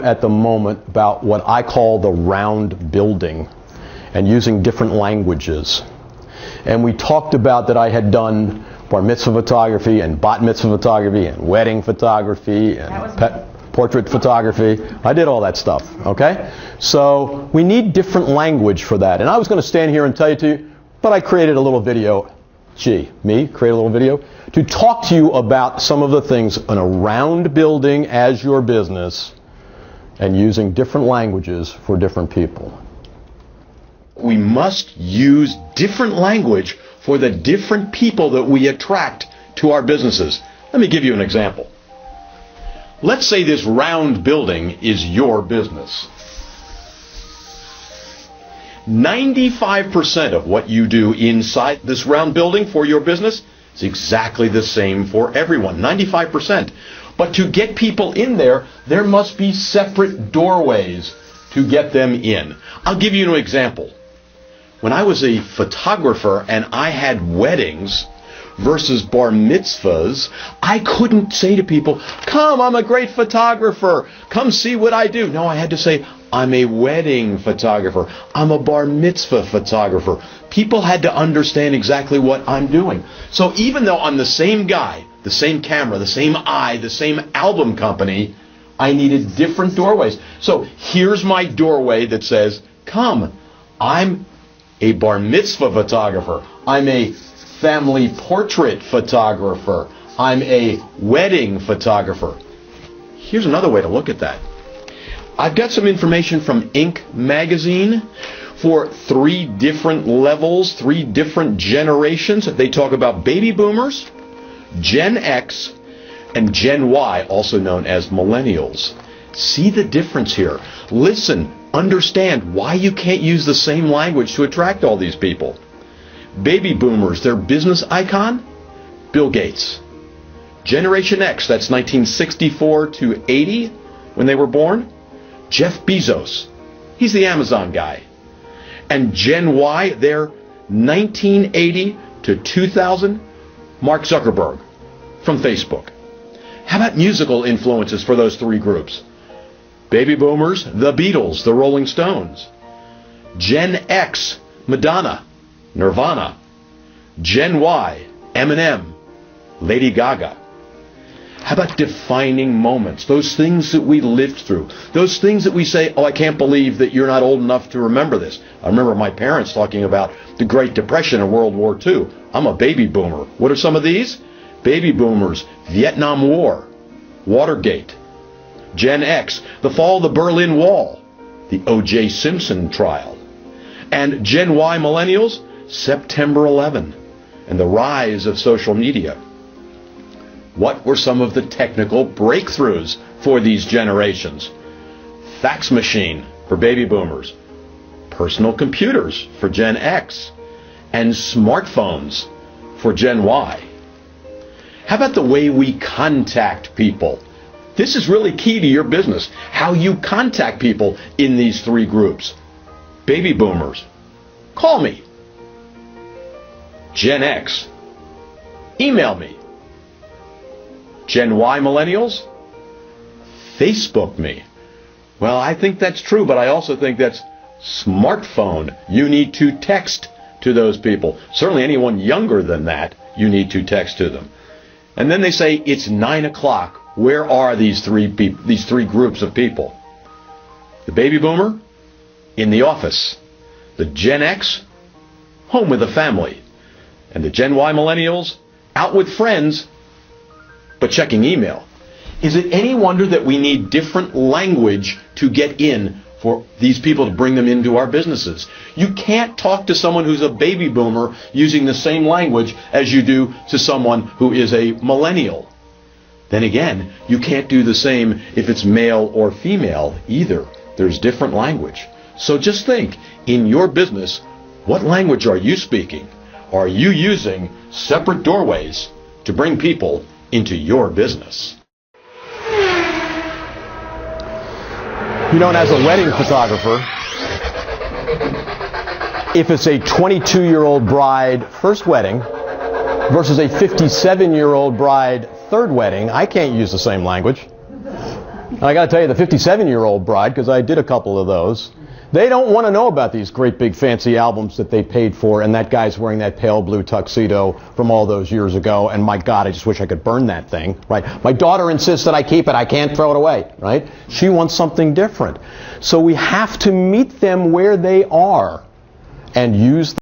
at the moment about what I call the round building and using different languages. And we talked about that I had done bar mitzvah photography and bat mitzvah photography and wedding photography and portrait photography. I did all that stuff, okay? So we need different language for that. And I was going to stand here and tell you to, but I created a little video, create a little video, to talk to you about some of the things in a round building as your business and using different languages for different people. We must use different language for the different people that we attract to our businesses. Let me give you an example. Let's say this round building is your business. 95% of what you do inside this round building for your business is exactly the same for everyone. 95%. But to get people in there, there must be separate doorways to get them in. I'll give you an example. When I was a photographer and I had weddings versus bar mitzvahs, I couldn't say to people, come, I'm a great photographer, come see what I do. No, I had to say, I'm a wedding photographer, I'm a bar mitzvah photographer. People had to understand exactly what I'm doing. So even though I'm the same guy, the same camera, the same eye, the same album company, I needed different doorways. So here's my doorway that says, come, I'm a bar mitzvah photographer, I'm a family portrait photographer, I'm a wedding photographer. Here's another way to look at that. I've got some information from Inc. magazine for 3 different levels, 3 different generations. They talk about baby boomers, Gen X, and Gen Y, also known as millennials. See the difference here. Listen, understand why you can't use the same language to attract all these people. Baby boomers, their business icon? Bill Gates. Generation X, that's 1964 to 80 when they were born. Jeff Bezos. He's the Amazon guy. And Gen Y, they're 1980 to 2000. Mark Zuckerberg from Facebook. How about musical influences for those 3 groups? Baby boomers, the Beatles, the Rolling Stones. Gen X, Madonna, Nirvana. Gen Y, Eminem, Lady Gaga. How about defining moments? Those things that we lived through. Those things that we say, oh, I can't believe that you're not old enough to remember this. I remember my parents talking about the Great Depression and World War II. I'm a baby boomer. What are some of these? Baby boomers, Vietnam War, Watergate. Gen X, the fall of the Berlin Wall, the O.J. Simpson trial. And Gen Y millennials, September 11, and the rise of social media. What were some of the technical breakthroughs for these generations? Fax machine for baby boomers, personal computers for Gen X, and smartphones for Gen Y. How about the way we contact people? This is really key to your business, how you contact people in these 3 groups. Baby boomers, call me. Gen X, email me. Gen Y millennials, Facebook me. Well, I think that's true, but I also think that's smartphone. You need to text to those people. Certainly anyone younger than that, you need to text to them. And then they say, it's 9 o'clock. Where are these 3 groups of people? The baby boomer, in the office. The Gen X, home with the family. And the Gen Y millennials, out with friends, but checking email. Is it any wonder that we need different language to get in for these people to bring them into our businesses? You can't talk to someone who's a baby boomer using the same language as you do to someone who is a millennial. Then again, you can't do the same if it's male or female either. There's different language. So just think, in your business, what language are you speaking? Are you using separate doorways to bring people into your business? You know, and as a wedding photographer, if it's a 22-year-old bride first wedding versus a 57-year-old bride third wedding, I can't use the same language. I got to tell you, the 57-year-old bride, because I did a couple of those, they don't want to know about these great big fancy albums that they paid for, and that guy's wearing that pale blue tuxedo from all those years ago, and my God, I just wish I could burn that thing, right? My daughter insists that I keep it, I can't throw it away, right? She wants something different. So we have to meet them where they are and use